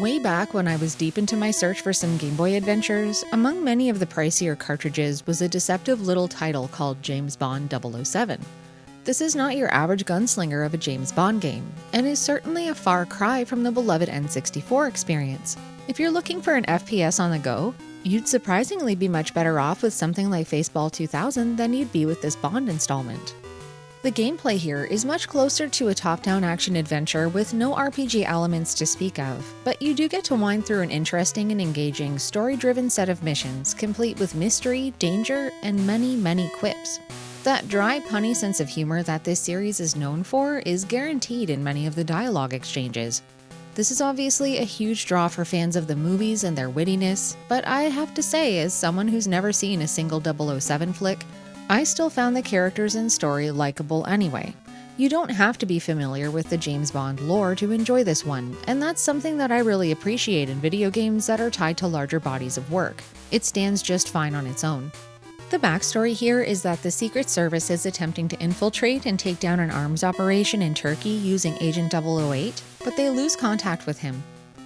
Way back when I was deep into my search for some Game Boy adventures, among many of the pricier cartridges was a deceptive little title called James Bond 007. This is not your average gunslinger of a James Bond game, and is certainly a far cry from the beloved N64 experience. If you're looking for an FPS on the go, you'd surprisingly be much better off with something like Faceball 2000 than you'd be with this Bond installment. The gameplay here is much closer to a top-down action adventure with no RPG elements to speak of, but you do get to wind through an interesting and engaging story-driven set of missions, complete with mystery, danger, and many quips. That dry, punny sense of humor that this series is known for is guaranteed in many of the dialogue exchanges. This is obviously a huge draw for fans of the movies and their wittiness, but I have to say, as someone who's never seen a single 007 flick, I still found the characters and story likable anyway. You don't have to be familiar with the James Bond lore to enjoy this one, and that's something that I really appreciate in video games that are tied to larger bodies of work. It stands just fine on its own. The backstory here is that the Secret Service is attempting to infiltrate and take down an arms operation in Turkey using Agent 008, but they lose contact with him.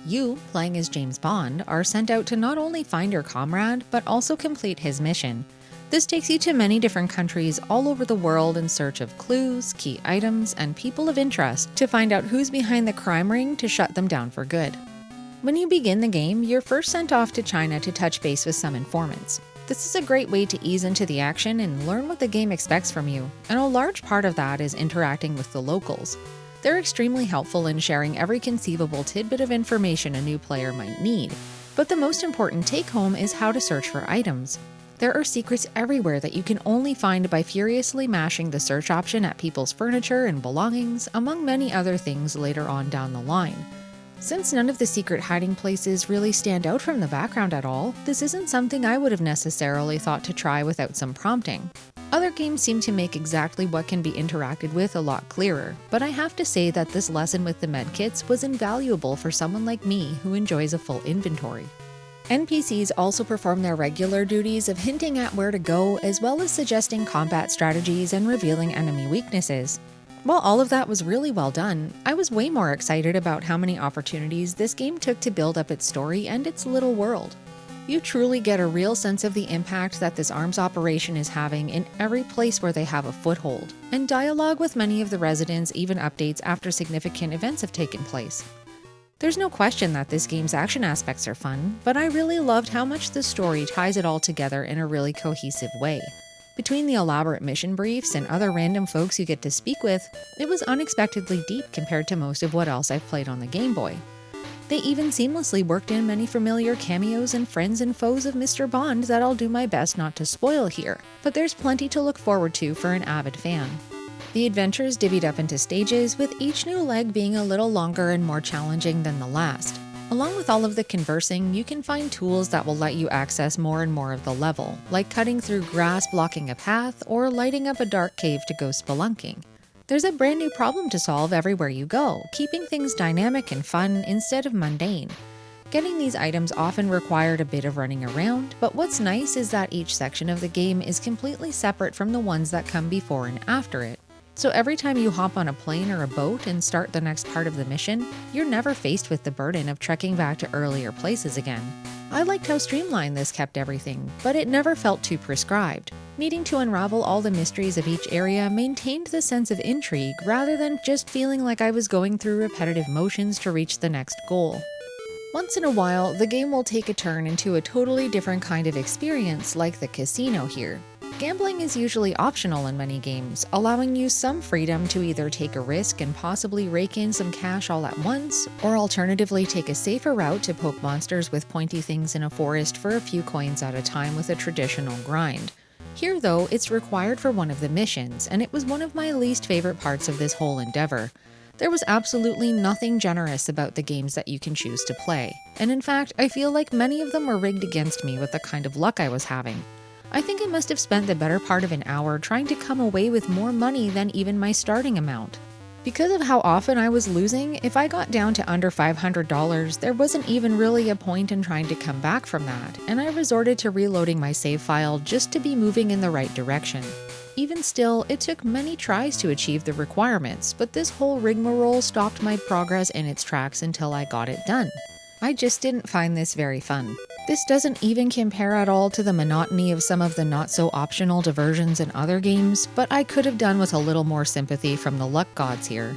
You, playing as James Bond, are sent out to not only find your comrade, but also complete his mission. This takes you to many different countries all over the world in search of clues, key items, and people of interest to find out who's behind the crime ring to shut them down for good. When you begin the game, you're first sent off to China to touch base with some informants. This is a great way to ease into the action and learn what the game expects from you, and a large part of that is interacting with the locals. They're extremely helpful in sharing every conceivable tidbit of information a new player might need, but the most important take-home is how to search for items. There are secrets everywhere that you can only find by furiously mashing the search option at people's furniture and belongings, among many other things later on down the line. Since none of the secret hiding places really stand out from the background at all, this isn't something I would have necessarily thought to try without some prompting. Other games seem to make exactly what can be interacted with a lot clearer, but I have to say that this lesson with the medkits was invaluable for someone like me who enjoys a full inventory. NPCs also perform their regular duties of hinting at where to go, as well as suggesting combat strategies and revealing enemy weaknesses. While all of that was really well done, I was way more excited about how many opportunities this game took to build up its story and its little world. You truly get a real sense of the impact that this arms operation is having in every place where they have a foothold, and dialogue with many of the residents even updates after significant events have taken place. There's no question that this game's action aspects are fun, but I really loved how much the story ties it all together in a really cohesive way. Between the elaborate mission briefs and other random folks you get to speak with, it was unexpectedly deep compared to most of what else I've played on the Game Boy. They even seamlessly worked in many familiar cameos and friends and foes of Mr. Bond that I'll do my best not to spoil here, but there's plenty to look forward to for an avid fan. The adventures divvied up into stages, with each new leg being a little longer and more challenging than the last. Along with all of the conversing, you can find tools that will let you access more and more of the level, like cutting through grass blocking a path or lighting up a dark cave to go spelunking. There's a brand new problem to solve everywhere you go, keeping things dynamic and fun instead of mundane. Getting these items often required a bit of running around, but what's nice is that each section of the game is completely separate from the ones that come before and after it. So every time you hop on a plane or a boat and start the next part of the mission, you're never faced with the burden of trekking back to earlier places again. I liked how streamlined this kept everything, but it never felt too prescribed. Needing to unravel all the mysteries of each area maintained the sense of intrigue rather than just feeling like I was going through repetitive motions to reach the next goal. Once in a while, the game will take a turn into a totally different kind of experience, like the casino here. Gambling is usually optional in many games, allowing you some freedom to either take a risk and possibly rake in some cash all at once, or alternatively take a safer route to poke monsters with pointy things in a forest for a few coins at a time with a traditional grind. Here though, it's required for one of the missions, and it was one of my least favorite parts of this whole endeavor. There was absolutely nothing generous about the games that you can choose to play, and in fact, I feel like many of them were rigged against me with the kind of luck I was having. I think I must have spent the better part of an hour trying to come away with more money than even my starting amount. Because of how often I was losing, if I got down to under $500, there wasn't even really a point in trying to come back from that, and I resorted to reloading my save file just to be moving in the right direction. Even still, it took many tries to achieve the requirements, but this whole rigmarole stopped my progress in its tracks until I got it done. I just didn't find this very fun. This doesn't even compare at all to the monotony of some of the not-so-optional diversions in other games, but I could have done with a little more sympathy from the luck gods here.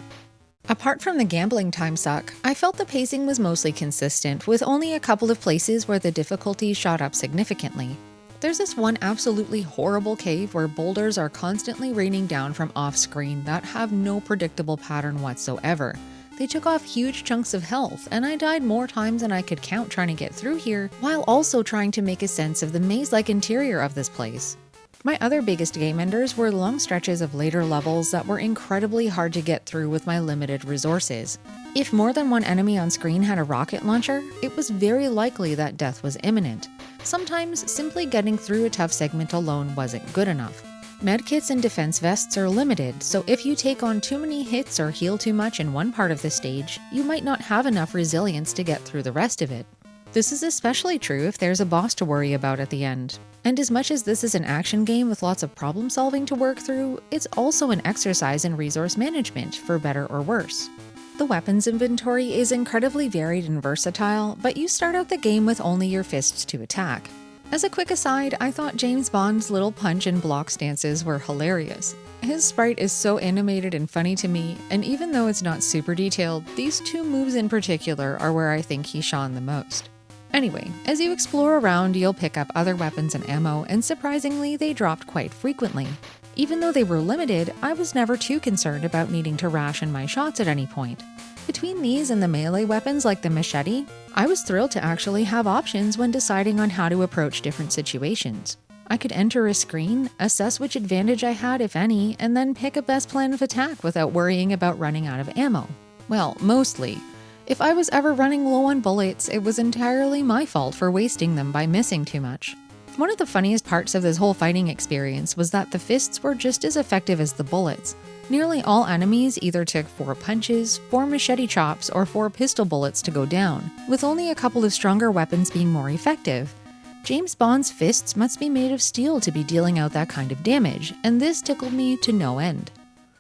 Apart from the gambling time suck, I felt the pacing was mostly consistent, with only a couple of places where the difficulty shot up significantly. There's this one absolutely horrible cave where boulders are constantly raining down from off-screen that have no predictable pattern whatsoever. They took off huge chunks of health, and I died more times than I could count trying to get through here, while also trying to make a sense of the maze-like interior of this place. My other biggest game enders were long stretches of later levels that were incredibly hard to get through with my limited resources. If more than one enemy on screen had a rocket launcher, it was very likely that death was imminent. Sometimes, simply getting through a tough segment alone wasn't good enough. Medkits and defense vests are limited, so if you take on too many hits or heal too much in one part of the stage, you might not have enough resilience to get through the rest of it. This is especially true if there's a boss to worry about at the end. And as much as this is an action game with lots of problem solving to work through, it's also an exercise in resource management, for better or worse. The weapons inventory is incredibly varied and versatile, but you start out the game with only your fists to attack. As a quick aside, I thought James Bond's little punch and block stances were hilarious. His sprite is so animated and funny to me, and even though it's not super detailed, these two moves in particular are where I think he shone the most. Anyway, as you explore around, you'll pick up other weapons and ammo, and surprisingly, they dropped quite frequently. Even though they were limited, I was never too concerned about needing to ration my shots at any point. Between these and the melee weapons like the machete, I was thrilled to actually have options when deciding on how to approach different situations. I could enter a screen, assess which advantage I had if any, and then pick a best plan of attack without worrying about running out of ammo. Well, mostly. If I was ever running low on bullets, it was entirely my fault for wasting them by missing too much. One of the funniest parts of this whole fighting experience was that the fists were just as effective as the bullets. Nearly all enemies either took 4 punches, 4 machete chops, or 4 pistol bullets to go down, with only a couple of stronger weapons being more effective. James Bond's fists must be made of steel to be dealing out that kind of damage, and this tickled me to no end.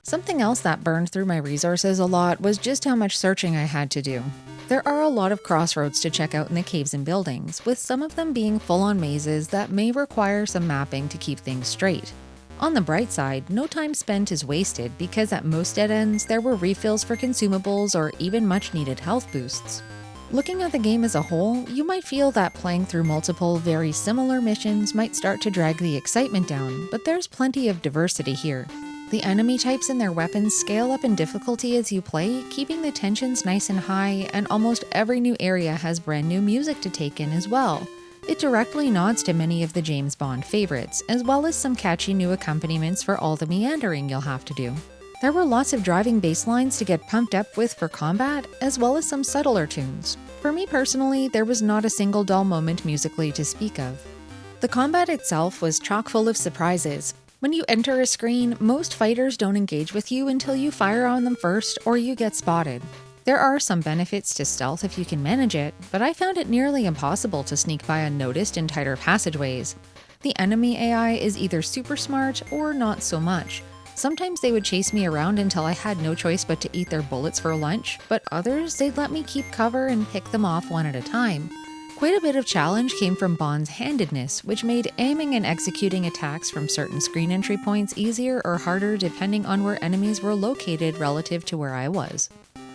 Something else that burned through my resources a lot was just how much searching I had to do. There are a lot of crossroads to check out in the caves and buildings, with some of them being full-on mazes that may require some mapping to keep things straight. On the bright side, no time spent is wasted because at most dead ends there were refills for consumables or even much-needed health boosts. Looking at the game as a whole, you might feel that playing through multiple very similar missions might start to drag the excitement down, but there's plenty of diversity here. The enemy types and their weapons scale up in difficulty as you play, keeping the tensions nice and high, and almost every new area has brand new music to take in as well. It directly nods to many of the James Bond favorites, as well as some catchy new accompaniments for all the meandering you'll have to do. There were lots of driving bass lines to get pumped up with for combat, as well as some subtler tunes. For me personally, there was not a single dull moment musically to speak of. The combat itself was chock full of surprises. When you enter a screen, most fighters don't engage with you until you fire on them first or you get spotted. There are some benefits to stealth if you can manage it, but I found it nearly impossible to sneak by unnoticed in tighter passageways. The enemy AI is either super smart or not so much. Sometimes they would chase me around until I had no choice but to eat their bullets for lunch, but others they'd let me keep cover and pick them off one at a time. Quite a bit of challenge came from Bond's handedness, which made aiming and executing attacks from certain screen entry points easier or harder depending on where enemies were located relative to where I was.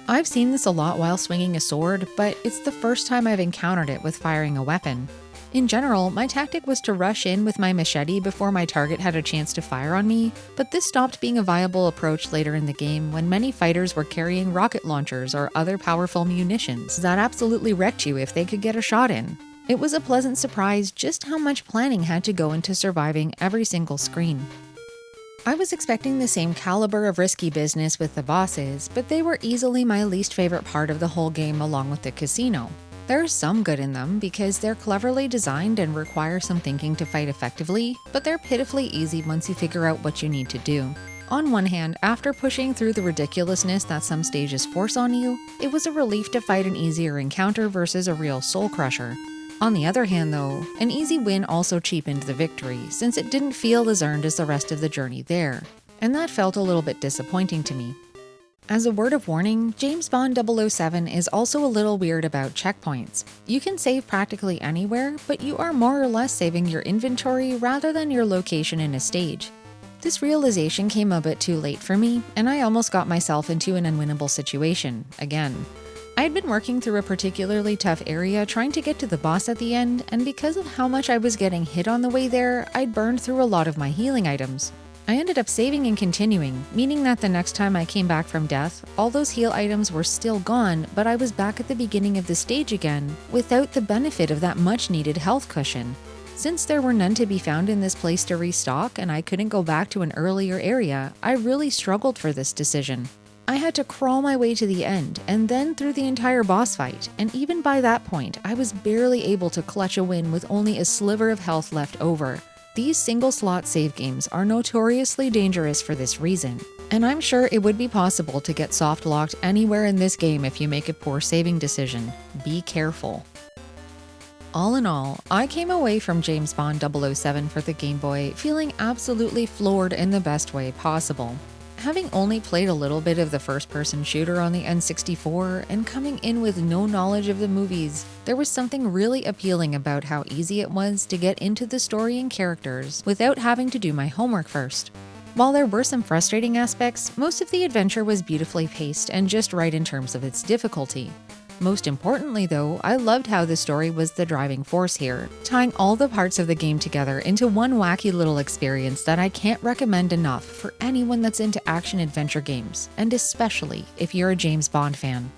I've seen this a lot while swinging a sword, but it's the first time I've encountered it with firing a weapon. In general, my tactic was to rush in with my machete before my target had a chance to fire on me, but this stopped being a viable approach later in the game when many fighters were carrying rocket launchers or other powerful munitions that absolutely wrecked you if they could get a shot in. It was a pleasant surprise just how much planning had to go into surviving every single screen. I was expecting the same caliber of risky business with the bosses, but they were easily my least favorite part of the whole game along with the casino. There's some good in them because they're cleverly designed and require some thinking to fight effectively, but they're pitifully easy once you figure out what you need to do. On one hand, after pushing through the ridiculousness that some stages force on you, it was a relief to fight an easier encounter versus a real soul crusher. On the other hand though, an easy win also cheapened the victory since it didn't feel as earned as the rest of the journey there, and that felt a little bit disappointing to me. As a word of warning, James Bond 007 is also a little weird about checkpoints. You can save practically anywhere, but you are more or less saving your inventory rather than your location in a stage. This realization came a bit too late for me, and I almost got myself into an unwinnable situation, again. I had been working through a particularly tough area trying to get to the boss at the end, and because of how much I was getting hit on the way there, I'd burned through a lot of my healing items. I ended up saving and continuing, meaning that the next time I came back from death, all those heal items were still gone, but I was back at the beginning of the stage again, without the benefit of that much-needed health cushion. Since there were none to be found in this place to restock and I couldn't go back to an earlier area, I really struggled for this decision. I had to crawl my way to the end, and then through the entire boss fight, and even by that point, I was barely able to clutch a win with only a sliver of health left over. These single-slot save games are notoriously dangerous for this reason, and I'm sure it would be possible to get soft-locked anywhere in this game if you make a poor saving decision. Be careful. All in all, I came away from James Bond 007 for the Game Boy feeling absolutely floored in the best way possible. Having only played a little bit of the first-person shooter on the N64 and coming in with no knowledge of the movies, there was something really appealing about how easy it was to get into the story and characters without having to do my homework first. While there were some frustrating aspects, most of the adventure was beautifully paced and just right in terms of its difficulty. Most importantly though, I loved how the story was the driving force here, tying all the parts of the game together into one wacky little experience that I can't recommend enough for anyone that's into action-adventure games, and especially if you're a James Bond fan.